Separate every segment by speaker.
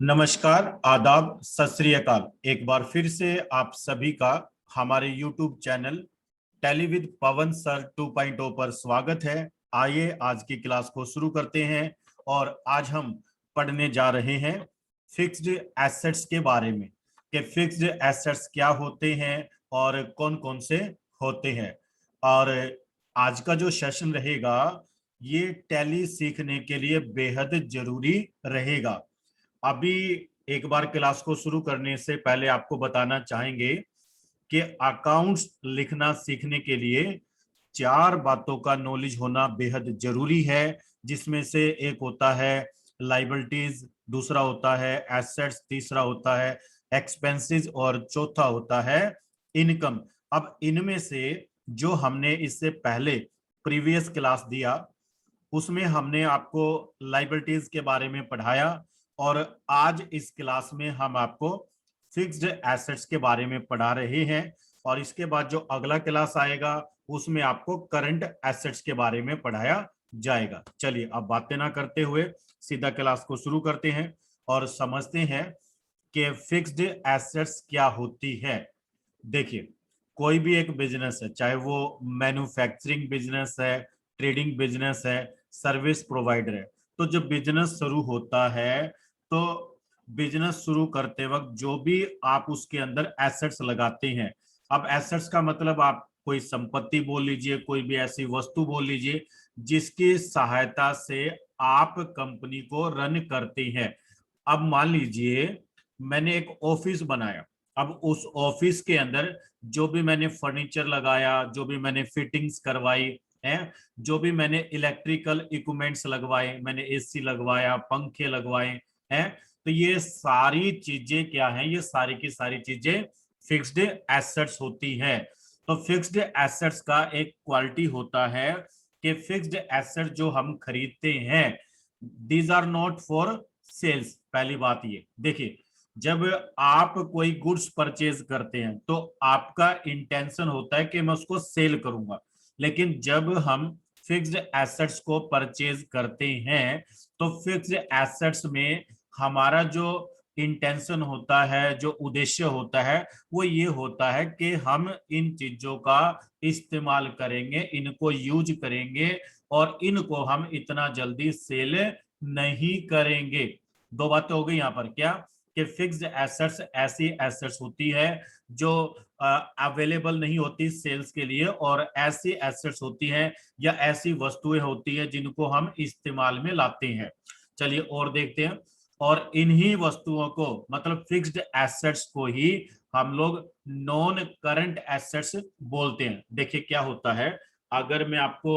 Speaker 1: नमस्कार, आदाब, सत श्री अकाल। एक बार फिर से आप सभी का हमारे YouTube channel tele with Pawan sir 2.0 पर स्वागत है। आइए आज की क्लास को शुरू करते हैं और आज हम पढ़ने जा रहे हैं फिक्स्ड एसेट्स के बारे में कि फिक्स्ड एसेट्स क्या होते हैं और कौन कौन से होते हैं। और आज का जो सेशन रहेगा ये टैली सीखने के लिए बेहद जरूरी रहेगा। अभी एक बार क्लास को शुरू करने से पहले आपको बताना चाहेंगे कि अकाउंट्स लिखना सीखने के लिए चार बातों का नॉलेज होना बेहद जरूरी है, जिसमें से एक होता है लाइबिलिटीज, दूसरा होता है एसेट्स, तीसरा होता है एक्सपेंसेस और चौथा होता है इनकम। अब इनमें से जो हमने इससे पहले प्रीवियस क्लास दिया उसमें हमने आपको लाइबिलिटीज के बारे में पढ़ाया और आज इस क्लास में हम आपको फिक्स्ड एसेट्स के बारे में पढ़ा रहे हैं और इसके बाद जो अगला क्लास आएगा उसमें आपको करंट एसेट्स के बारे में पढ़ाया जाएगा। चलिए अब बातें ना करते हुए सीधा क्लास को शुरू करते हैं और समझते हैं कि फिक्स्ड एसेट्स क्या होती है। देखिए, कोई भी एक बिजनेस है, चाहे वो मैन्युफैक्चरिंग बिजनेस है, ट्रेडिंग बिजनेस है, सर्विस प्रोवाइडर है, तो जब बिजनेस शुरू होता है तो बिजनेस शुरू करते वक्त जो भी आप उसके अंदर एसेट्स लगाते हैं, अब एसेट्स का मतलब आप कोई संपत्ति बोल लीजिए, कोई भी ऐसी वस्तु बोल लीजिए जिसकी सहायता से आप कंपनी को रन करते हैं। अब मान लीजिए मैंने एक ऑफिस बनाया, अब उस ऑफिस के अंदर जो भी मैंने फर्नीचर लगाया, जो भी मैंने फिटिंग्स करवाई है, जो भी मैंने इलेक्ट्रिकल इक्विपमेंट्स लगवाए, मैंने एसी लगवाया, पंखे लगवाए हैं, तो ये सारी चीजें क्या हैं, ये सारी की सारी चीजें फिक्स्ड एसेट्स होती हैं। तो फिक्स्ड एसेट्स का एक क्वालिटी होता है कि फिक्स्ड एसेट जो हम खरीदते हैं these are not for sales. पहली बात ये देखिए, जब आप कोई गुड्स परचेज करते हैं तो आपका इंटेंशन होता है कि मैं उसको सेल करूंगा, लेकिन जब हम फिक्स्ड एसेट्स को परचेज करते हैं तो फिक्स्ड एसेट्स में हमारा जो इंटेंशन होता है, जो उद्देश्य होता है, वो ये होता है कि हम इन चीजों का इस्तेमाल करेंगे, इनको यूज करेंगे और इनको हम इतना जल्दी सेल नहीं करेंगे। दो बातें हो गई यहाँ पर, क्या कि फिक्स्ड एसेट्स ऐसी एसेट्स होती है जो अवेलेबल नहीं होती सेल्स के लिए, और ऐसी एसेट्स होती हैं या ऐसी वस्तुएं होती है जिनको हम इस्तेमाल में लाते हैं। चलिए और देखते हैं, और इन्हीं वस्तुओं को मतलब फिक्स्ड एसेट्स को ही हम लोग नॉन करंट एसेट्स बोलते हैं। देखिए क्या होता है, अगर मैं आपको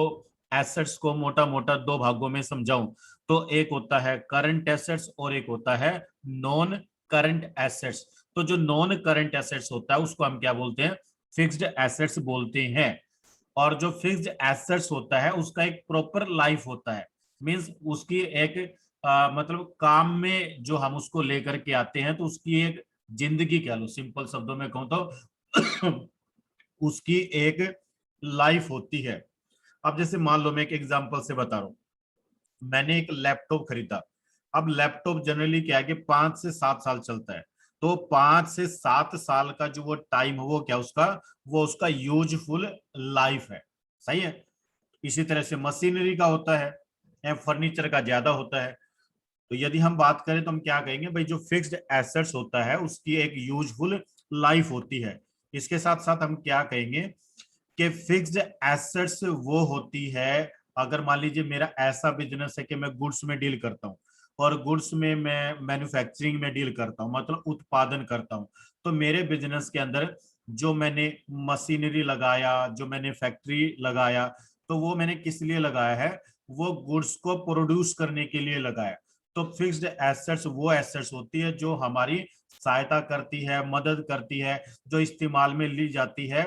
Speaker 1: एसेट्स को मोटा मोटा दो भागों में समझाऊं तो एक होता है करंट एसेट्स और एक होता है नॉन करंट एसेट्स। तो जो नॉन करंट एसेट्स होता है उसको हम क्या बोलते हैं, फिक्स्ड एसेट्स बोलते हैं। और जो फिक्स्ड एसेट्स होता है उसका एक प्रॉपर लाइफ होता है, मींस उसकी एक मतलब काम में जो हम उसको लेकर के आते हैं तो उसकी एक जिंदगी कह लो, सिंपल शब्दों में कहूं तो उसकी एक लाइफ होती है। अब जैसे मान लो मैं एक एग्जांपल से बता रहा हूं, मैंने एक लैपटॉप खरीदा। अब लैपटॉप जनरली क्या है कि 5 से 7 साल चलता है, तो 5 से 7 साल का जो वो टाइम है वो क्या उसका, वो उसका यूजफुल लाइफ है। सही है। इसी तरह से मशीनरी का होता है या फर्नीचर का ज्यादा होता है। तो यदि हम बात करें तो हम क्या कहेंगे भाई, जो फिक्स्ड एसेट्स होता है उसकी एक यूजफुल लाइफ होती है। इसके साथ साथ हम क्या कहेंगे कि फिक्स्ड एसेट्स वो होती है, अगर मान लीजिए मेरा ऐसा बिजनेस है कि मैं गुड्स में डील करता हूँ और गुड्स में मैं मैन्युफैक्चरिंग में डील करता हूँ, मतलब उत्पादन करता हूँ, तो मेरे बिजनेस के अंदर जो मैंने मशीनरी लगाया, जो मैंने फैक्ट्री लगाया, तो वो मैंने किस लिए लगाया है, वो गुड्स को प्रोड्यूस करने के लिए लगाया। तो फिक्स्ड एसेट्स वो एसेट्स होती है जो हमारी सहायता करती है, मदद करती है, जो इस्तेमाल में ली जाती है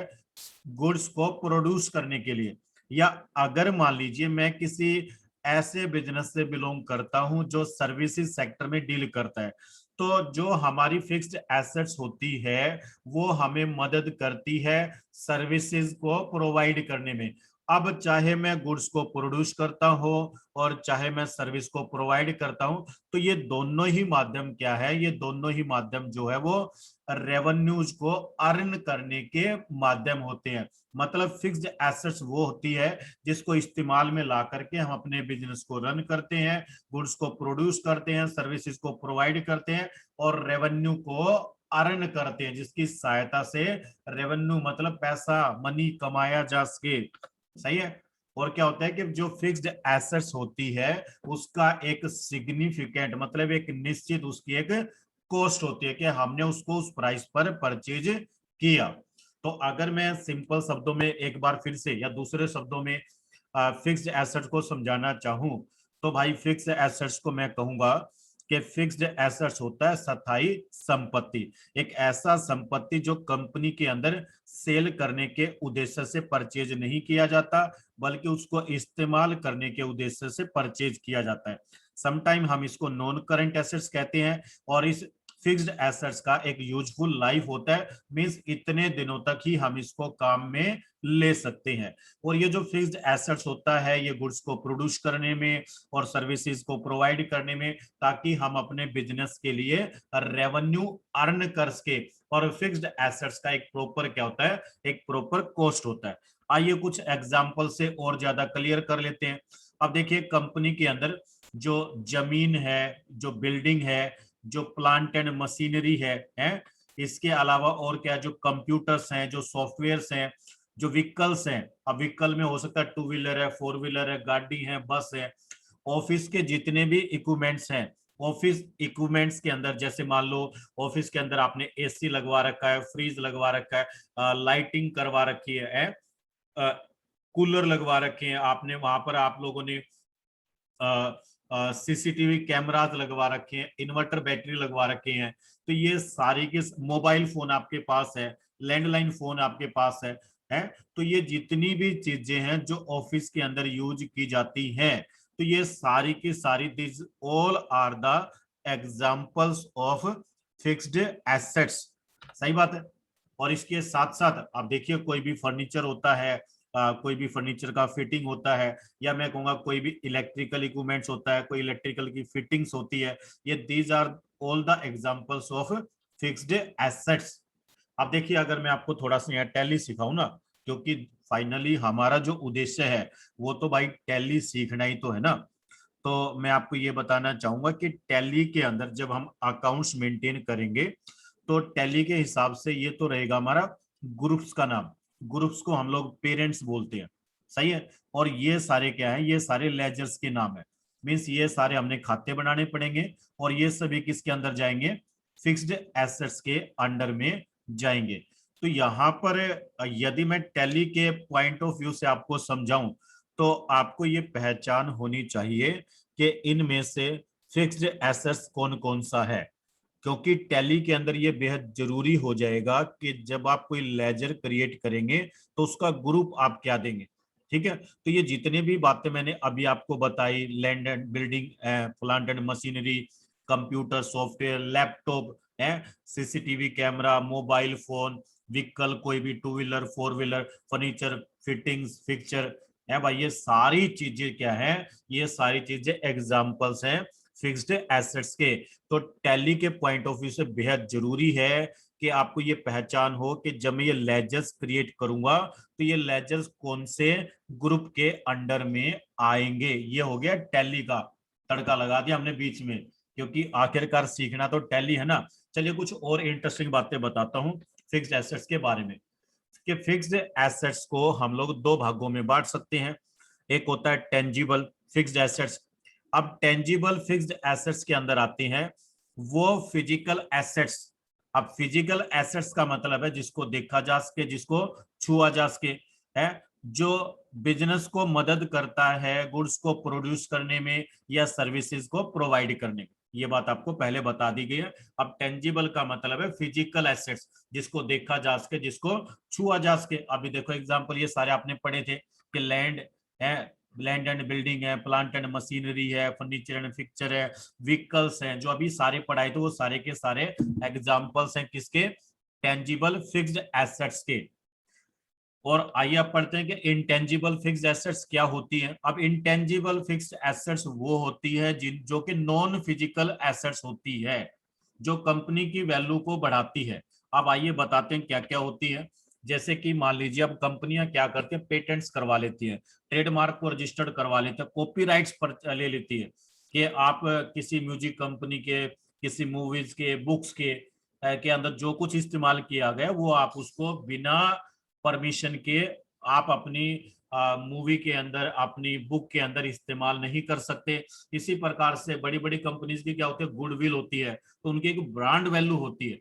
Speaker 1: गुड्स को प्रोड्यूस करने के लिए। या अगर मान लीजिए मैं किसी ऐसे बिजनेस से बिलोंग करता हूं जो सर्विसेज सेक्टर में डील करता है, तो जो हमारी फिक्स्ड एसेट्स होती है वो हमें मदद करती है सर्विसेज को प्रोवाइड करने में। अब चाहे मैं गुड्स को प्रोड्यूस करता हूं और चाहे मैं सर्विस को प्रोवाइड करता हूं, तो ये दोनों ही माध्यम क्या है, ये दोनों ही माध्यम जो है वो रेवेन्यूज को अर्न करने के माध्यम होते हैं। मतलब फिक्स्ड एसेट्स वो होती है जिसको इस्तेमाल में ला करके हम अपने बिजनेस को रन करते हैं, गुड्स को प्रोड्यूस करते हैं, सर्विसेज को प्रोवाइड करते हैं और रेवेन्यू को अर्न करते हैं, जिसकी सहायता से रेवेन्यू मतलब पैसा, मनी कमाया जा सके। सही है। और क्या होता है कि जो फिक्स्ड एसेट्स होती है उसका एक सिग्निफिकेंट मतलब एक निश्चित उसकी एक कॉस्ट होती है कि हमने उसको उस प्राइस पर परचेज किया। तो अगर मैं सिंपल शब्दों में एक बार फिर से या दूसरे शब्दों में फिक्स्ड एसेट्स को समझाना चाहूं, तो भाई फिक्स्ड एसेट्स को मैं कहूंगा कि फिक्स्ड एसेट्स होता है स्थायी संपत्ति, एक ऐसा संपत्ति जो कंपनी के अंदर सेल करने के उद्देश्य से परचेज नहीं किया जाता, बल्कि उसको इस्तेमाल करने के उद्देश्य से परचेज किया जाता है। समटाइम हम इसको नॉन करंट एसेट्स कहते हैं। और इस फिक्स्ड एसेट्स का एक यूजफुल लाइफ होता है, मींस इतने दिनों तक ही हम इसको काम में ले सकते हैं। और ये जो फिक्स्ड एसेट्स होता है ये गुड्स को प्रोड्यूस करने में और सर्विसेज को प्रोवाइड करने में, ताकि हम अपने बिजनेस के लिए रेवेन्यू अर्न कर सके। और फिक्स्ड एसेट्स का एक प्रॉपर क्या होता है, एक प्रॉपर कॉस्ट होता है। आइए कुछ एग्जांपल से और ज्यादा क्लियर कर लेते हैं। अब देखिए कंपनी के अंदर जो जमीन है, जो बिल्डिंग है, जो प्लांट एंड मशीनरी है, इसके अलावा और क्या, जो कंप्यूटर्स हैं, जो सॉफ्टवेयर्स हैं, जो व्हीकल्स हैं। अब व्हीकल में हो सकता है टू व्हीलर है, फोर व्हीलर है, गाड़ी है, बस है। ऑफिस के जितने भी इक्विपमेंट्स हैं, ऑफिस इक्विपमेंट्स के अंदर जैसे मान लो ऑफिस के अंदर आपने एसी लगवा रखा है, फ्रीज लगवा रखा है, लाइटिंग करवा रखी है, कूलर लगवा रखे हैं आपने, वहां पर आप लोगों ने सीसीटीवी कैमराज लगवा रखे हैं, इन्वर्टर बैटरी लगवा रखे हैं। तो ये सारी के मोबाइल फोन आपके पास है, लैंडलाइन फोन आपके पास है। तो ये जितनी भी चीजें हैं जो ऑफिस के अंदर यूज की जाती हैं, तो ये सारी की सारी this all are the examples of fixed assets. सही बात है। और इसके साथ साथ आप देखिए कोई भी फर्नीचर होता है, कोई भी फर्नीचर का फिटिंग होता है, या मैं कहूंगा कोई भी इलेक्ट्रिकल इक्विपमेंट्स होता है, कोई इलेक्ट्रिकल की फिटिंग्स होती है, ये these are all the examples of fixed assets. अब देखिए अगर मैं आपको थोड़ा सा यहाँ टैली सिखाऊं ना, क्योंकि फाइनली हमारा जो उद्देश्य है वो तो भाई टैली सीखना ही तो है ना। तो मैं आपको ये बताना चाहूंगा कि टैली के अंदर जब हम अकाउंट्स मेंटेन करेंगे, तो टैली के हिसाब से ये तो रहेगा हमारा ग्रुप्स का नाम। ग्रुप्स को हम लोग पेरेंट्स बोलते हैं। सही है। और ये सारे क्या है, ये सारे लेजर्स के नाम है। मीन्स ये सारे हमने खाते बनाने पड़ेंगे और ये सभी किसके अंदर जाएंगे, फिक्स्ड एसेट्स के अंडर में जाएंगे। तो यहाँ पर यदि मैं टैली के पॉइंट ऑफ व्यू से आपको समझाऊं, तो आपको ये पहचान होनी चाहिए कि इनमें से फिक्स्ड एसेट्स कौन कौन सा है। क्योंकि टैली के अंदर ये बेहद जरूरी हो जाएगा कि जब आप कोई लेजर क्रिएट करेंगे तो उसका ग्रुप आप क्या देंगे। ठीक है। तो ये जितने भी बातें मैंने अभी आपको बताई, land and building, plant and machinery, computer, software, laptop है, CCTV camera, mobile phone, vehicle, कोई भी two wheeler, four wheeler, furniture, fittings, fixture है भाई, ये सारी चीजें क्या है, ये सारी चीजें एग्जाम्पल्स हैं फिक्स्ड एसेट्स के। तो टैली के पॉइंट ऑफ व्यू से बेहद जरूरी है कि आपको ये पहचान हो कि जब मैं ये लेजर्स क्रिएट करूंगा तो ये लेजर्स कौन से ग्रुप के अंडर में आएंगे। ये हो गया टैली का, तड़का लगा दिया हमने बीच में, क्योंकि आखिरकार सीखना तो टैली है ना। चलिए कुछ और इंटरेस्टिंग बातें बताता हूँ फिक्स्ड एसेट्स के बारे में। कि फिक्स्ड एसेट्स को हम लोग दो भागों में बांट सकते हैं। एक होता है टेंजिबल फिक्स्ड एसेट्स। अब टेंजिबल फिक्स्ड एसेट्स के अंदर आते हैं वो फिजिकल एसेट्स। अब फिजिकल एसेट्स का मतलब है जिसको देखा जा सके, जिसको छुआ जा सके, है, जो बिजनेस को मदद करता है गुड्स को प्रोड्यूस करने में या सर्विसेज को प्रोवाइड करने में। ये बात आपको पहले बता दी गई है। अब टेंजिबल का मतलब है फिजिकल एसेट्स, जिसको देखा जा सके, जिसको छुआ जा सके। अभी देखो एग्जांपल ये सारे आपने पढ़े थे कि लैंड है, लैंड एंड बिल्डिंग है, प्लांट एंड मशीनरी है, फर्नीचर एंड फिक्चर है, व्हीकल्स हैं, जो अभी सारे पढ़ाए थे वो सारे के सारे एग्जांपल्स हैं किसके, टेंजिबल फिक्स्ड एसेट्स के। और आइए अब पढ़ते हैं कि इंटेंजिबल फिक्स्ड एसेट्स क्या होती है। अब इंटेंजिबल फिक्स्ड एसेट्स वो होती है जिन जो कि नॉन फिजिकल एसेट्स होती है, जो कंपनी की वैल्यू को बढ़ाती है। अब आइए बताते हैं क्या क्या होती है। जैसे कि मान लीजिए अब कंपनियां क्या करती हैं, पेटेंट्स करवा लेती हैं, ट्रेडमार्क को रजिस्टर्ड करवा लेते हैं, कॉपीराइट्स पर ले लेती है कि आप किसी म्यूजिक कंपनी के, किसी मूवीज के, बुक्स के अंदर जो कुछ इस्तेमाल किया गया वो आप उसको बिना परमिशन के आप अपनी मूवी के अंदर, अपनी बुक के अंदर इस्तेमाल नहीं कर सकते। इसी प्रकार से बड़ी बड़ी कंपनीज की क्या होती है, गुडविल होती है, तो उनकी एक ब्रांड वैल्यू होती है,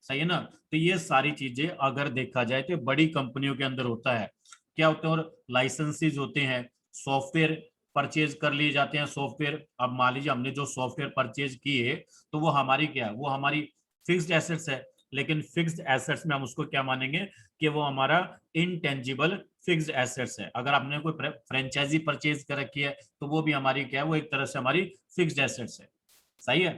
Speaker 1: सही है ना। तो ये सारी चीजें अगर देखा जाए तो बड़ी कंपनियों के अंदर होता है। क्या होते हैं, और लाइसेंसेज होते हैं, सॉफ्टवेयर परचेज कर लिए जाते हैं। सॉफ्टवेयर, अब मान लीजिए हमने जो सॉफ्टवेयर परचेज किए तो वो हमारी क्या है, वो हमारी फिक्स्ड एसेट्स है। लेकिन फिक्स्ड एसेट्स में हम उसको क्या मानेंगे कि वो हमारा इंटेंजिबल फिक्स्ड एसेट्स है। अगर आपने कोई फ्रेंचाइजी परचेज कर रखी है तो वो भी हमारी क्या है, वो एक तरह से हमारी फिक्स्ड एसेट्स है, सही है।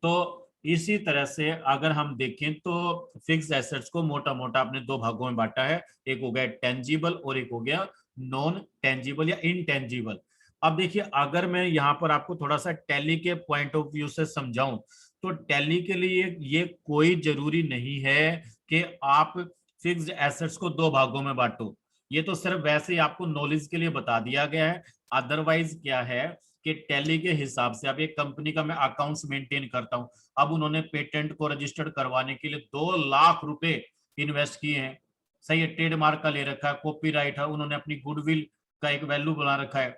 Speaker 1: तो इसी तरह से अगर हम देखें तो फिक्स्ड एसेट्स को मोटा मोटा अपने दो भागों में बांटा है, एक हो गया टेंजिबल और एक हो गया नॉन टेंजिबल या इनटेंजिबल। अब देखिए अगर मैं यहाँ पर आपको थोड़ा सा टैली के पॉइंट ऑफ व्यू से समझाऊं, तो टैली के लिए ये कोई जरूरी नहीं है कि आप फिक्स्ड एसेट्स को दो भागों में बांटो। ये तो सिर्फ वैसे ही आपको नॉलेज के लिए बता दिया गया है। अदरवाइज क्या है कि टैली के हिसाब से अब एक कंपनी का मैं अकाउंट्स मेंटेन करता हूं, अब उन्होंने पेटेंट को रजिस्टर्ड करवाने के लिए 2 लाख रुपए इन्वेस्ट किए हैं, सही है, ट्रेडमार्क का ले रखा है, कॉपीराइट है, उन्होंने अपनी गुडविल का एक वैल्यू बना रखा है,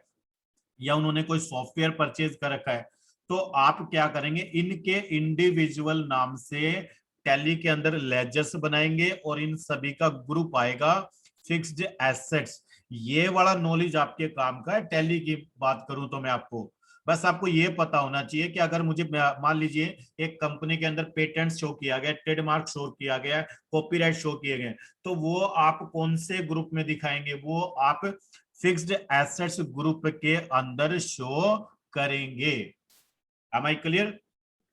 Speaker 1: या उन्होंने कोई सॉफ्टवेयर परचेज कर रखा है। तो आप क्या करेंगे, इनके इंडिविजुअल नाम से टैली के अंदर लेजर्स बनाएंगे और इन सभी का ग्रुप आएगा फिक्स्ड एसेट्स। ये वाला नॉलेज आपके काम का है। टैली की बात करूं तो मैं आपको, बस आपको ये पता होना चाहिए कि अगर मुझे मान लीजिए एक कंपनी के अंदर पेटेंट शो किया गया, ट्रेडमार्क शो किया गया, कॉपीराइट शो किए गए, तो वो आप कौन से ग्रुप में दिखाएंगे, वो आप फिक्स्ड एसेट्स ग्रुप के अंदर शो करेंगे। Am I clear?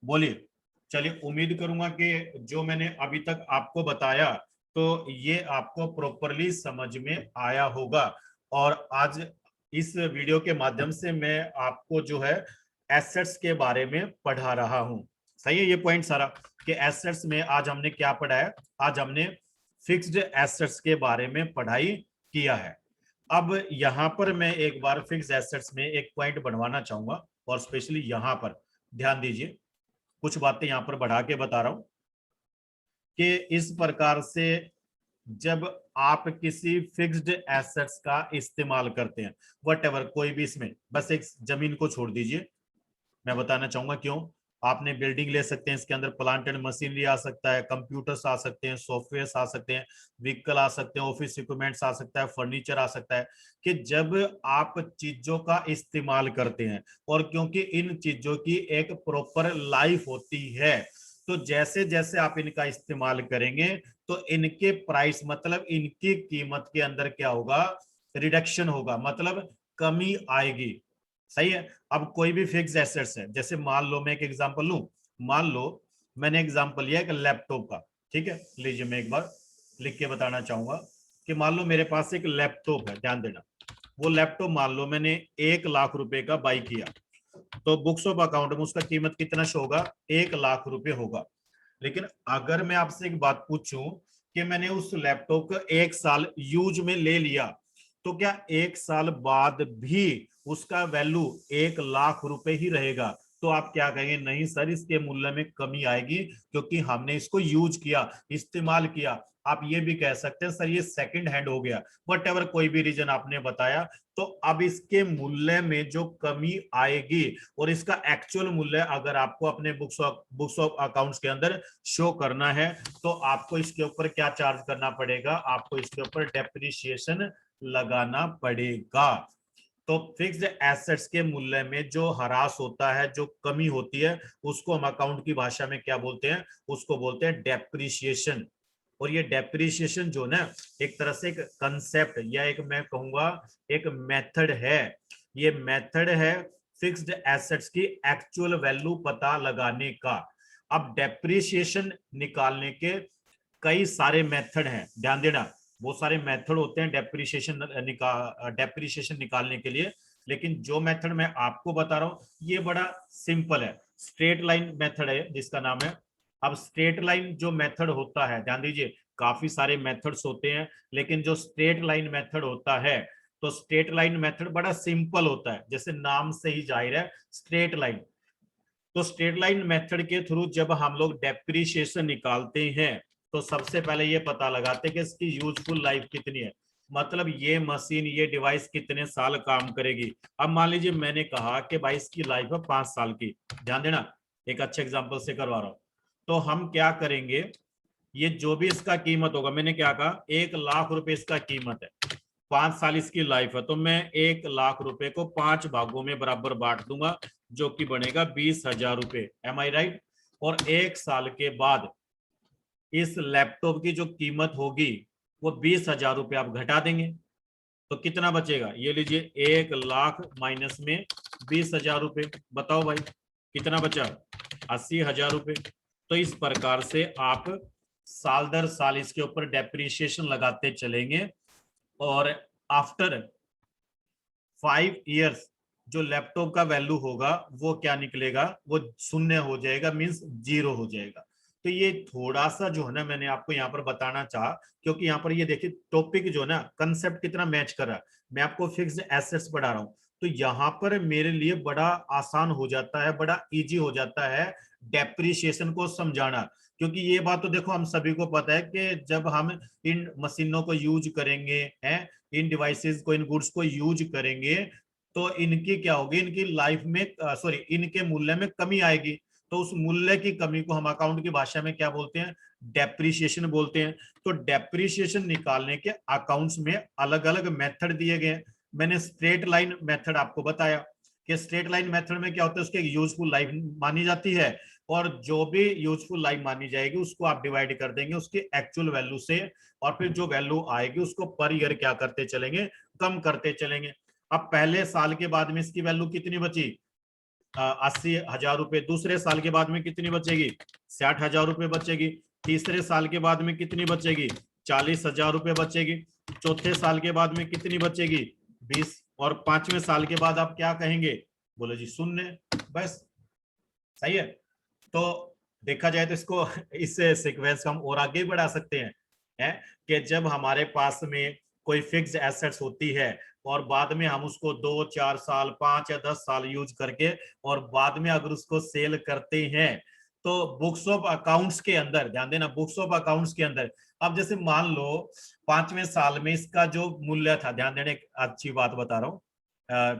Speaker 1: बोलिए। चलिए, उम्मीद करूंगा कि जो मैंने अभी तक आपको बताया तो ये आपको प्रॉपरली समझ में आया होगा। और आज इस वीडियो के माध्यम से मैं आपको जो है एसेट्स के बारे में पढ़ा रहा हूं, सही है ये पॉइंट सारा, कि एसेट्स में आज हमने क्या पढ़ा है, आज हमने फिक्स्ड एसेट्स के बारे में पढ़ाई किया है। अब यहां पर मैं एक बार फिक्स्ड एसेट्स में एक पॉइंट बनवाना चाहूंगा, और स्पेशली यहां पर ध्यान दीजिए, कुछ बातें यहां पर बढ़ा के बता रहा हूं कि इस प्रकार से जब आप किसी फिक्स्ड एसेट्स का इस्तेमाल करते हैं, वट कोई भी, इसमें बस एक जमीन को छोड़ दीजिए, मैं बताना चाहूंगा क्यों। आपने बिल्डिंग ले सकते हैं, इसके अंदर प्लांट एंड मशीनरी आ सकता है, कंप्यूटर्स आ सकते हैं, सॉफ्टवेयर आ सकते हैं, व्हीकल आ सकते हैं, ऑफिस इक्विपमेंट्स आ सकता है, फर्नीचर आ सकता है। कि जब आप चीजों का इस्तेमाल करते हैं, और क्योंकि इन चीजों की एक प्रॉपर लाइफ होती है, तो जैसे जैसे आप इनका इस्तेमाल करेंगे तो इनके प्राइस, मतलब इनकी कीमत के अंदर क्या होगा, रिडक्शन होगा, मतलब कमी आएगी, सही है। अब कोई भी फिक्स एसेट्स है, जैसे मान लो मैं एक एग्जांपल लूं, मान लो मैंने एग्जांपल लिया एक लैपटॉप का, ठीक है, लीजिए मैं एक बार लिख के बताना चाहूंगा कि मान लो मेरे पास एक लैपटॉप है, ध्यान देना, वो लैपटॉप मान लो मैंने 1 लाख रुपए का बाई किया, तो बुक्स ऑफ अकाउंट में उसका कीमत कितना शो होगा, 1 लाख रुपए होगा। लेकिन अगर मैं आपसे एक बात पूछूं कि मैंने उस लैपटॉप को 1 साल यूज में ले लिया, तो क्या 1 साल बाद भी उसका वैल्यू 1 लाख रुपए ही रहेगा? तो आप क्या कहेंगे, नहीं सर, इसके मूल्य में कमी आएगी क्योंकि हमने इसको यूज किया, इस्तेमाल किया। आप ये भी कह सकते हैं सर ये सेकंड हैंड हो गया, वट एवर कोई भी रीजन आपने बताया, तो अब इसके मूल्य में जो कमी आएगी और इसका एक्चुअल मूल्य अगर आपको अपने बुक्स ऑफ अकाउंट्स के अंदर शो करना है, तो आपको इसके ऊपर क्या चार्ज करना पड़ेगा, आपको इसके ऊपर डेप्रिसिएशन लगाना पड़ेगा। तो फिक्स्ड एसेट्स के मूल्य में जो ह्रास होता है, जो कमी होती है, उसको हम अकाउंट की भाषा में क्या बोलते हैं, उसको बोलते हैं डेप्रिसिएशन। और ये डेप्रिसिएशन जो ना, एक तरह से एक कंसेप्ट या एक मैं कहूंगा एक मेथड है, ये मेथड है फिक्स्ड एसेट्स की एक्चुअल वैल्यू पता लगाने का। अब डेप्रिसिएशन निकालने के कई सारे मेथड हैं, ध्यान देना, बहुत सारे मेथड होते हैं डेप्रिसिएशन निकालने के लिए, लेकिन जो मेथड मैं आपको बता रहा हूं ये बड़ा सिंपल है, स्ट्रेट लाइन मेथड है जिसका नाम है। अब स्ट्रेट लाइन जो मेथड होता है, ध्यान दीजिए, काफी सारे मेथड्स होते हैं, लेकिन जो स्ट्रेट लाइन मेथड होता है, तो स्ट्रेट लाइन मेथड बड़ा सिंपल होता है, जैसे नाम से ही जाहिर है स्ट्रेट लाइन। तो स्ट्रेट लाइन मेथड के थ्रू जब हम लोग डेप्रिसिएशन निकालते हैं तो सबसे पहले ये पता लगाते हैं कि इसकी यूजफुल लाइफ कितनी है, मतलब ये मशीन, ये डिवाइस कितने साल काम करेगी। अब मान लीजिए मैंने कहा कि भाई इसकी लाइफ है 5 साल की, ध्यान देना, एक अच्छे एग्जांपल से करवा रहा हूं। तो हम क्या करेंगे, ये जो भी इसका कीमत होगा, मैंने क्या कहा 1 लाख रुपए इसका कीमत है, 5 साल इसकी लाइफ है, तो मैं 1 लाख रुपए को 5 भागों में बराबर बांट दूंगा, जो कि बनेगा 20,000 रुपए। एम आई राइट? और 1 साल के बाद इस लैपटॉप की जो कीमत होगी वो 20,000 रुपए आप घटा देंगे, तो कितना बचेगा, ये लीजिए 1 लाख माइनस में 20,000 रुपए, बताओ भाई कितना बचा, 80,000 रुपए। तो इस प्रकार से आप साल दर साल इसके ऊपर डेप्रिसिएशन लगाते चलेंगे, और आफ्टर 5 इयर्स जो लैपटॉप का वैल्यू होगा वो क्या निकलेगा, वो शून्य हो जाएगा, मींस जीरो हो जाएगा। तो ये थोड़ा सा जो है ना मैंने आपको यहाँ पर बताना चाहा, क्योंकि यहाँ पर ये देखिए टॉपिक जो है ना, कंसेप्ट कितना मैच कर रहा है। मैं आपको फिक्स्ड एसेट्स पढ़ा रहा हूँ, तो यहाँ पर मेरे लिए बड़ा आसान हो जाता है, बड़ा इजी हो जाता है डेप्रिसिएशन को समझाना, क्योंकि ये बात तो देखो हम सभी को पता है कि जब हम इन मशीनों को यूज करेंगे, हैं, इन डिवाइसेस को, इन गुड्स को यूज करेंगे, तो इनकी क्या होगी, इनकी लाइफ में सॉरी इनके मूल्य में कमी आएगी। तो उस मूल्य की कमी को हम अकाउंट की भाषा में क्या बोलते हैं, डेप्रिसिएशन बोलते हैं। तो डेप्रिसिएशन निकालने के अकाउंट्स में अलग अलग मेथड दिए गए हैं। मैंने स्ट्रेट लाइन मेथड आपको बताया कि स्ट्रेट लाइन मेथड में क्या होता है, उसकी यूजफुल लाइफ मानी जाती है, और जो भी यूजफुल लाइफ मानी जाएगी उसको आप डिवाइड कर देंगे उसके एक्चुअल वैल्यू से, और फिर जो वैल्यू आएगी उसको पर ईयर क्या करते चलेंगे, कम करते चलेंगे। अब पहले साल के बाद में इसकी वैल्यू कितनी बची, 80,000 रुपए। दूसरे साल के बाद में कितनी बचेगी, 60,000 रुपए बचेगी। तीसरे साल के बाद में कितनी बचेगी, 40,000 रुपए बचेगी। चौथे साल के बाद में कितनी बचेगी, 20। और 5वें साल के बाद आप क्या कहेंगे, बोले जी शून्य, बस। सही है? तो देखा जाए तो इसको इस सीक्वेंस को हम और आगे बढ़ा सकते हैं, है कि जब हमारे पास में कोई फिक्स्ड एसेट्स होती है और बाद में हम उसको 2-4 साल 5 या 10 साल यूज करके और बाद में अगर उसको सेल करते हैं, तो बुक्स ऑफ अकाउंट्स के अंदर, ध्यान देना, बुक्स ऑफ अकाउंट्स के अंदर, अब जैसे मान लो 5वें साल में इसका जो मूल्य था, ध्यान देने, अच्छी बात बता रहा हूँ,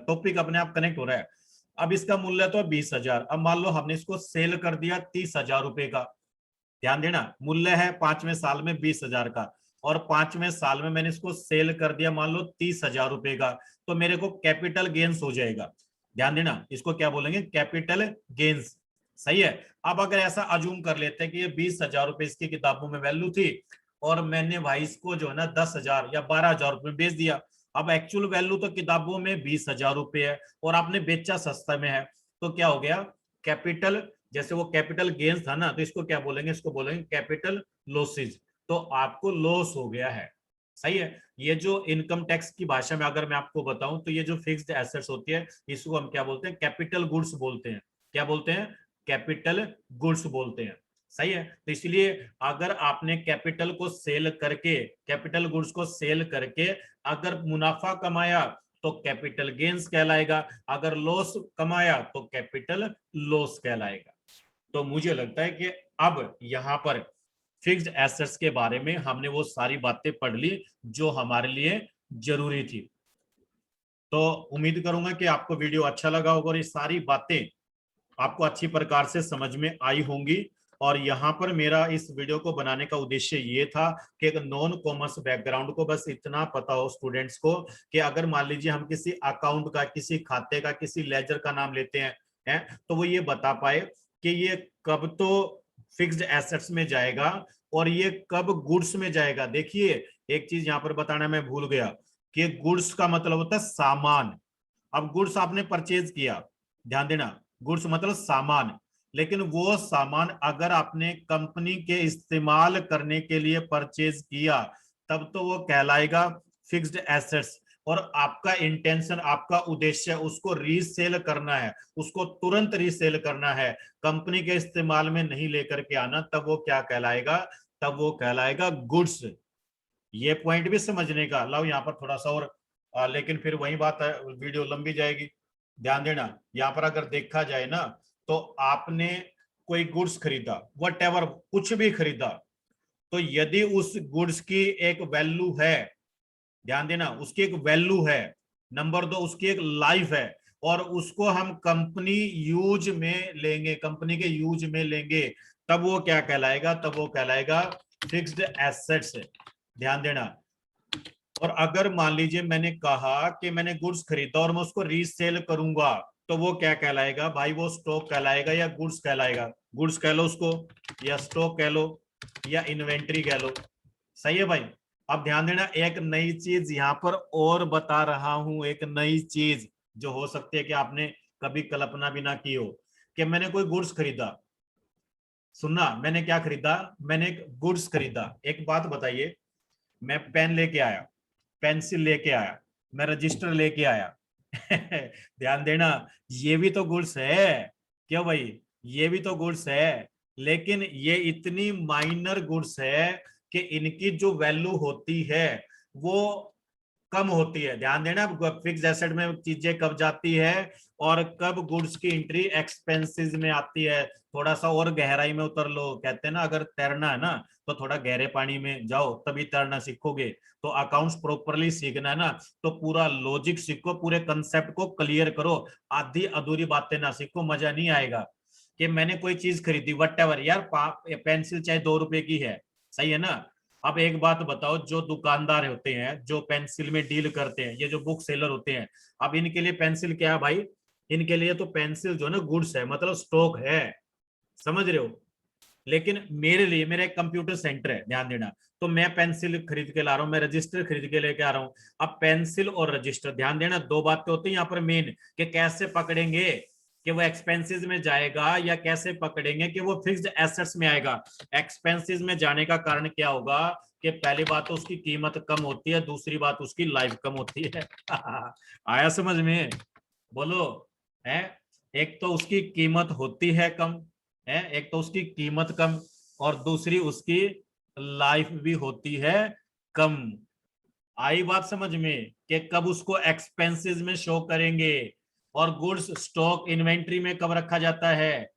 Speaker 1: टॉपिक अपने आप कनेक्ट हो रहा है। अब इसका मूल्य तो 20,000, अब मान लो हमने इसको सेल कर दिया 30,000 रुपए का, ध्यान देना, मूल्य है 5वें साल में 20,000 का, और 5वें साल में मैंने इसको सेल कर दिया मान लो 30,000 रुपए का, तो मेरे को कैपिटल गेन्स हो जाएगा। ध्यान देना, इसको क्या बोलेंगे, कैपिटल गेन्स। सही है? अब अगर ऐसा अजूम कर लेते हैं कि ये 20,000 रुपए इसकी किताबों में वैल्यू थी, और मैंने भाई इसको जो है ना 10,000 या 12,000 रुपए में बेच दिया। अब एक्चुअल वैल्यू तो किताबों में 20,000 रुपए है और आपने बेचा सस्ता में है, तो क्या हो गया, कैपिटल, जैसे वो कैपिटल गेन्स था ना, तो इसको क्या बोलेंगे, इसको बोलेंगे कैपिटल लॉसेज। तो आपको लॉस हो गया है। सही है? ये जो इनकम टैक्स की भाषा में अगर मैं आपको बताऊं, तो ये जो फिक्स्ड एसेट्स होती है इसको हम क्या बोलते हैं, कैपिटल गुड्स बोलते हैं। क्या बोलते हैं, कैपिटल गुड्स बोलते हैं। सही है? तो इसलिए अगर आपने कैपिटल को सेल करके, कैपिटल गुड्स को सेल करके अगर मुनाफा कमाया तो कैपिटल गेन्स कहलाएगा, अगर लॉस कमाया तो कैपिटल लॉस कहलाएगा। तो मुझे लगता है कि अब यहाँ पर फिक्स्ड एसेट्स के बारे में हमने वो सारी बातें पढ़ ली जो हमारे लिए जरूरी थी। तो उम्मीद करूंगा कि आपको वीडियो अच्छा लगा होगा और ये सारी बातें आपको अच्छी प्रकार से समझ में आई होंगी। और यहाँ पर मेरा इस वीडियो को बनाने का उद्देश्य ये था कि एक नॉन कॉमर्स बैकग्राउंड को बस इतना पता हो स्टूडेंट्स को कि अगर मान लीजिए हम किसी अकाउंट का, किसी खाते का, किसी लेजर का नाम लेते हैं, तो वो ये बता पाए कि ये कब तो फिक्स्ड एसेट्स में जाएगा और ये कब गुड्स में जाएगा। देखिए एक चीज यहाँ पर बताना मैं भूल गया कि गुड्स का मतलब होता है सामान। अब गुड्स आपने परचेज किया, ध्यान देना, गुड्स मतलब सामान, लेकिन वो सामान अगर आपने कंपनी के इस्तेमाल करने के लिए परचेज किया तब तो वो कहलाएगा फिक्स्ड एसेट्स। और आपका इंटेंशन, आपका उद्देश्य उसको रीसेल करना है, उसको तुरंत रीसेल करना है, कंपनी के इस्तेमाल में नहीं लेकर के आना, तब वो क्या कहलाएगा, तब वो कहलाएगा गुड्स। ये पॉइंट भी समझने का। लाओ यहाँ पर थोड़ा सा और लेकिन फिर वही बात है, वीडियो लंबी जाएगी। ध्यान देना, यहाँ पर अगर देखा जाए ना, तो आपने कोई गुड्स खरीदा, वट कुछ भी खरीदा, तो यदि उस गुड्स की एक वैल्यू है, ध्यान देना, उसकी एक वैल्यू है, नंबर 2 उसकी एक लाइफ है, और उसको हम कंपनी यूज में लेंगे, कंपनी के यूज में लेंगे, तब वो क्या कहलाएगा, तब वो कहलाएगा फिक्स्ड एसेट्स। ध्यान देना। और अगर मान लीजिए मैंने कहा कि मैंने गुड्स खरीदा और मैं उसको रीसेल करूंगा, तो वो क्या कहलाएगा भाई, वो स्टॉक कहलाएगा या गुड्स कहलाएगा? गुड्स कह लो उसको, या स्टॉक कह लो, या इन्वेंट्री कह लो। सही है भाई। अब ध्यान देना, एक नई चीज यहां पर और बता रहा हूं, एक नई चीज जो हो सकती है कि आपने कभी कल्पना भी ना की हो, कि मैंने कोई गुड्स खरीदा। सुनना, मैंने क्या खरीदा, मैंने एक गुड्स खरीदा। एक बात बताइए, मैं पेन लेके आया, पेंसिल लेके आया, मैं रजिस्टर लेके आया ध्यान देना, ये भी तो गुड्स है। क्यों भाई, ये भी तो गुड्स है, लेकिन ये इतनी माइनर गुड्स है कि इनकी जो वैल्यू होती है वो कम होती है। ध्यान देना, फिक्स एसेट में चीजें कब जाती है और कब गुड्स की एंट्री एक्सपेंसेस में आती है। थोड़ा सा और गहराई में उतर लो, कहते हैं ना अगर तैरना है ना तो थोड़ा गहरे पानी में जाओ तभी तैरना सीखोगे। तो अकाउंट्स प्रॉपरली सीखना है ना, तो पूरा लॉजिक सीखो, पूरे कंसेप्ट को क्लियर करो, आधी अधूरी बातें ना सीखो, मजा नहीं आएगा। कि मैंने कोई चीज खरीदी वट एवर, यार पेंसिल चाहे 2 रुपए की है, सही है ना। अब एक बात बताओ, जो दुकानदार होते हैं, जो पेंसिल में डील करते हैं, ये जो बुक सेलर होते हैं, अब इनके लिए पेंसिल क्या है भाई, इनके लिए तो पेंसिल जो है ना गुड्स है, मतलब स्टॉक है, समझ रहे हो। लेकिन मेरे लिए, मेरा एक कंप्यूटर सेंटर है, ध्यान देना, तो मैं पेंसिल खरीद के ला रहा हूं, मैं रजिस्टर खरीद के लेके आ रहा हूं। अब पेंसिल और रजिस्टर, ध्यान देना, 2 बातें होती हैं यहाँ पर मेन, कि कैसे पकड़ेंगे कि वो एक्सपेंसेस में जाएगा, या कैसे पकड़ेंगे कि वो फिक्स्ड एसेट्स में आएगा। एक्सपेंसेस में जाने का कारण क्या होगा, कि पहली बात तो उसकी कीमत कम होती है, दूसरी बात उसकी लाइफ कम होती है आया समझ में, बोलो है। एक तो उसकी कीमत होती है कम, है, एक तो उसकी कीमत कम, और दूसरी उसकी लाइफ भी होती है कम। आई बात समझ में, कि कब उसको एक्सपेंसेस में शो करेंगे, और गुड्स स्टॉक इन्वेंट्री में कब रखा जाता है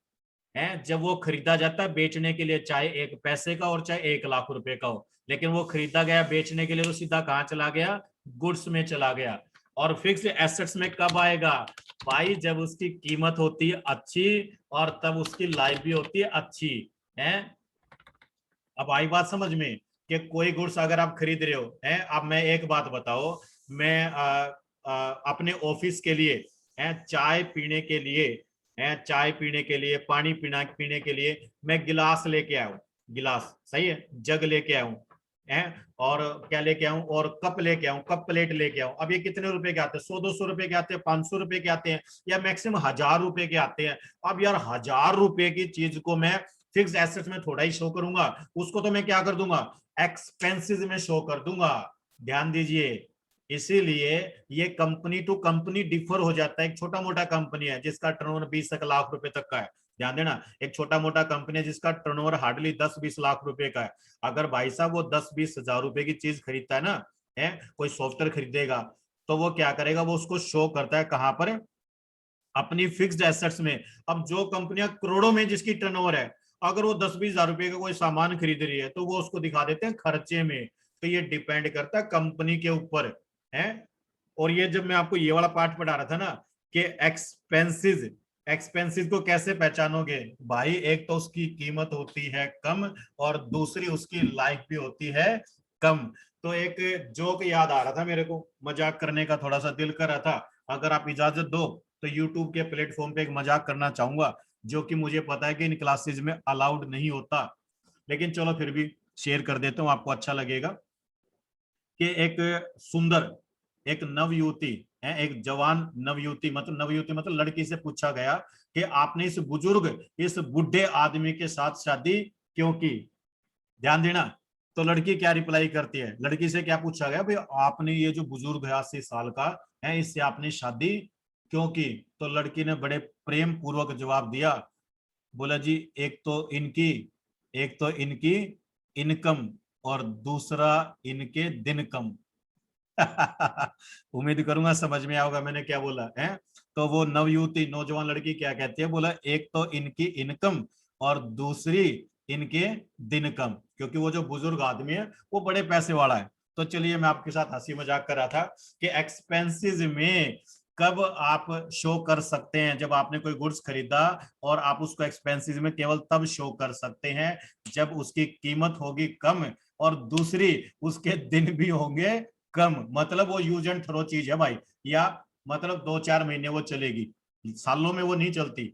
Speaker 1: जब वो खरीदा जाता है बेचने के लिए, चाहे 1 पैसे का और चाहे 1 लाख रुपए का हो, लेकिन वो खरीदा गया बेचने के लिए तो सीधा कहाँ चला गया, गुड्स में चला गया। और फिक्स्ड एसेट्स में कब आएगा भाई, जब उसकी कीमत होती है अच्छी, और तब उसकी लाइफ भी होती है अच्छी है। अब आई बात समझ में, कि कोई गुड्स अगर आप खरीद रहे हो है, अब मैं एक बात बताओ, मैं अपने ऑफिस के लिए है, चाय पीने के लिए है, चाय पीने के लिए, पानी पीने के लिए मैं गिलास लेके आया हूँ, गिलास सही है, जग लेके आया हूँ है, और क्या लेके आऊं, और कप लेके आऊं, कप प्लेट लेके आऊं। अब ये कितने रुपए के आते हैं, 100-200 रुपए के आते हैं, 500 रुपए के आते हैं, या मैक्सिमम 1000 रुपए के आते हैं। अब यार 1000 रुपए की चीज को मैं फिक्स एसेट्स में थोड़ा ही शो करूंगा, उसको तो मैं क्या कर दूंगा, एक्सपेंसेस में शो कर दूंगा। ध्यान दीजिए, इसीलिए ये कंपनी टू कंपनी डिफर हो जाता है। एक छोटा मोटा कंपनी है जिसका टर्नओवर 20 लाख रुपए तक का है, ध्यान देना, एक छोटा मोटा कंपनी है जिसका टर्नओवर हार्डली 10-20 लाख रुपए का है। अगर भाई साहब वो 10-20 हजार रुपए की चीज खरीदता है ना, है कोई सॉफ्टवेयर खरीदेगा, तो वो क्या करेगा, वो उसको शो करता है कहां पर, अपनी फिक्स्ड एसेट्स में। अब जो कंपनियां करोड़ों में जिसकी टर्नओवर है, अगर वो 10-20 हजार रुपए का कोई सामान खरीद रही है, तो वो उसको दिखा देते हैं खर्चे में। तो ये डिपेंड करता है कंपनी के ऊपर है। और ये जब मैं आपको ये वाला पार्ट पढ़ा रहा था ना, कि एक्सपेंसेस, एक्सपेंसेस को कैसे पहचानोगे भाई, एक तो उसकी कीमत होती है कम, और दूसरी उसकी लाइफ भी होती है कम। तो एक जोक याद आ रहा था मेरे को, मजाक करने का थोड़ा सा दिल कर रहा था, अगर आप इजाजत दो तो यूट्यूब के प्लेटफॉर्म पे एक मजाक करना चाहूंगा, जो कि मुझे पता है कि इन क्लासेज में अलाउड नहीं होता, लेकिन चलो फिर भी शेयर कर देता हूँ, आपको अच्छा लगेगा। कि एक सुंदर, एक नवयुवती है, एक जवान नवयुवती मतलब लड़की से पूछा गया कि आपने इस बुजुर्ग, इस बुढ़े आदमी के साथ शादी क्यों की। ध्यान देना, तो लड़की क्या रिप्लाई करती है, लड़की से क्या पूछा गया, भाई आपने ये जो बुजुर्ग है 80 साल का है, इससे आपने शादी क्यों की? तो लड़की ने बड़े प्रेम पूर्वक जवाब दिया, बोला जी एक तो इनकी इनकम और दूसरा इनके दिन कम। उम्मीद करूंगा समझ में आओगा मैंने क्या बोला है। तो वो नवयुवती नौजवान लड़की क्या कहती है, बोला एक तो इनकी इनकम और दूसरी इनके दिन कम, क्योंकि वो जो बुजुर्ग आदमी है वो बड़े पैसे वाला है। तो चलिए मैं आपके साथ हंसी मजाक कर रहा था कि एक्सपेंसेस में कब आप शो कर सकते हैं, जब आपने कोई गुड्स खरीदा और आप उसको एक्सपेंसेस में केवल तब शो कर सकते हैं जब उसकी कीमत होगी कम और दूसरी उसके दिन भी होंगे कम। मतलब वो यूज एंड थ्रो चीज है भाई, या मतलब 2-4 महीने वो चलेगी, सालों में वो नहीं चलती।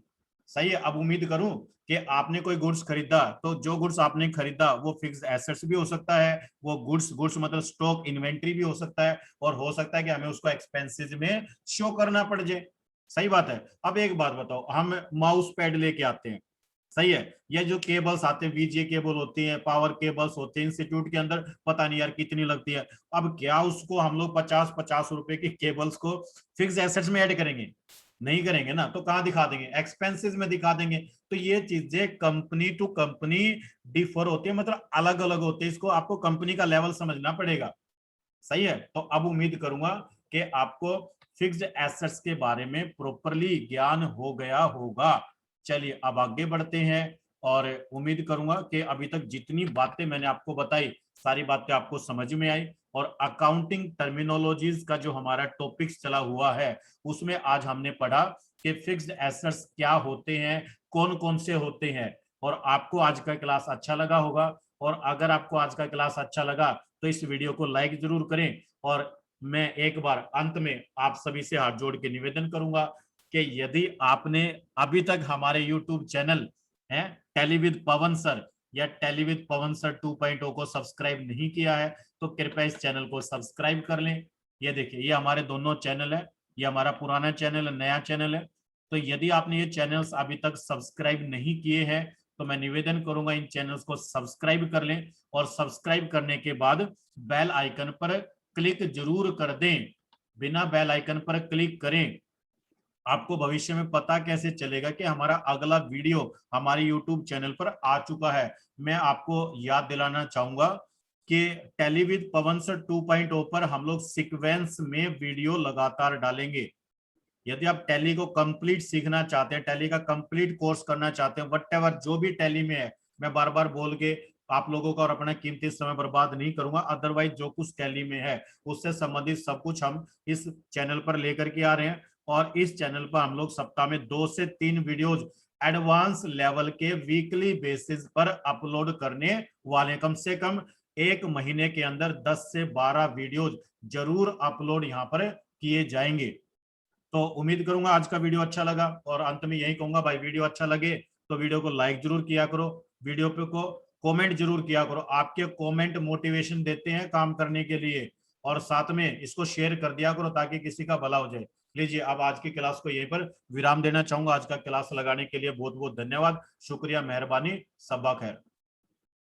Speaker 1: सही है। अब उम्मीद करूं कि आपने कोई गुड्स खरीदा, तो जो गुड्स आपने खरीदा वो फिक्स एसेट्स भी हो सकता है, वो गुड्स गुड्स मतलब स्टॉक इन्वेंट्री भी हो सकता है, और हो सकता है कि हमें उसको एक्सपेंसेस में शो करना पड़ जाए। सही बात है। अब एक बात बताओ, हम माउस पैड लेके आते हैं, सही है, ये जो केबल्स आते हैं वीजे केबल होती है, पावर केबल्स होते हैं, इंस्टीट्यूट के अंदर पता नहीं यार कितनी लगती है। अब क्या उसको हम लोग 50-50 रुपए की केबल्स को फिक्स एसेट्स में ऐड करेंगे? नहीं करेंगे ना, तो कहां दिखा देंगे? एक्सपेंसेस में दिखा देंगे। तो ये चीजें कंपनी टू कंपनी डिफर होती है, मतलब अलग अलग होती है, इसको आपको कंपनी का लेवल समझना पड़ेगा। सही है। तो अब उम्मीद करूंगा कि आपको फिक्स्ड एसेट्स के बारे में प्रॉपरली ज्ञान हो गया होगा। चलिए अब आगे बढ़ते हैं, और उम्मीद करूंगा कि अभी तक जितनी बातें मैंने आपको बताई सारी बातें आपको समझ में आई, और अकाउंटिंग टर्मिनोलॉजीज का जो हमारा टॉपिक्स चला हुआ है उसमें आज हमने पढ़ा कि फिक्स्ड एसेट्स क्या होते हैं, कौन कौन से होते हैं। और आपको आज का क्लास अच्छा लगा होगा, और अगर आपको आज का क्लास अच्छा लगा तो इस वीडियो को लाइक जरूर करें। और मैं एक बार अंत में आप सभी से हाथ जोड़ के निवेदन करूंगा कि यदि आपने अभी तक हमारे YouTube चैनल है टेली विद पवन सर या टेली विद पवन सर 2.0 को सब्सक्राइब नहीं किया है, तो कृपया इस चैनल को सब्सक्राइब कर लें। ये देखिए, ये हमारे दोनों चैनल है, ये हमारा पुराना चैनल है, नया चैनल है। तो यदि आपने ये चैनल्स अभी तक सब्सक्राइब नहीं किए हैं तो मैं निवेदन करूंगा इन चैनल्स को सब्सक्राइब कर लें, और सब्सक्राइब करने के बाद बेल आइकन पर क्लिक जरूर कर दें। बिना बेल आइकन पर क्लिक करें आपको भविष्य में पता कैसे चलेगा कि हमारा अगला वीडियो हमारे YouTube चैनल पर आ चुका है? मैं आपको याद दिलाना चाहूंगा कि टेली विद पवन सर 2.0 पर हम लोग सीक्वेंस में वीडियो लगातार डालेंगे। यदि आप टैली को कंप्लीट सीखना चाहते हैं, टैली का कंप्लीट कोर्स करना चाहते हैं, वट जो भी टैली में है, मैं बार बार बोल के आप लोगों का और अपना कीमती समय बर्बाद नहीं करूंगा। अदरवाइज जो कुछ टैली में है उससे संबंधित सब कुछ हम इस चैनल पर लेकर के आ रहे हैं, और इस चैनल पर हम लोग सप्ताह में 2 से 3 वीडियोज एडवांस लेवल के वीकली बेसिस पर अपलोड करने वाले। कम से कम एक महीने के अंदर 10 से 12 वीडियोज जरूर अपलोड यहाँ पर किए जाएंगे। तो उम्मीद करूंगा आज का वीडियो अच्छा लगा, और अंत में यही कहूंगा भाई, वीडियो अच्छा लगे तो वीडियो को लाइक जरूर किया करो, वीडियो पे को कमेंट जरूर किया करो, आपके कमेंट मोटिवेशन देते हैं काम करने के लिए। और साथ में इसको शेयर कर दिया करो ताकि किसी का भला हो जाए। लीजिए अब आज की क्लास को यहीं पर विराम देना चाहूंगा। आज का क्लास लगाने के लिए बहुत बहुत धन्यवाद, शुक्रिया, मेहरबानी, सबा खैर।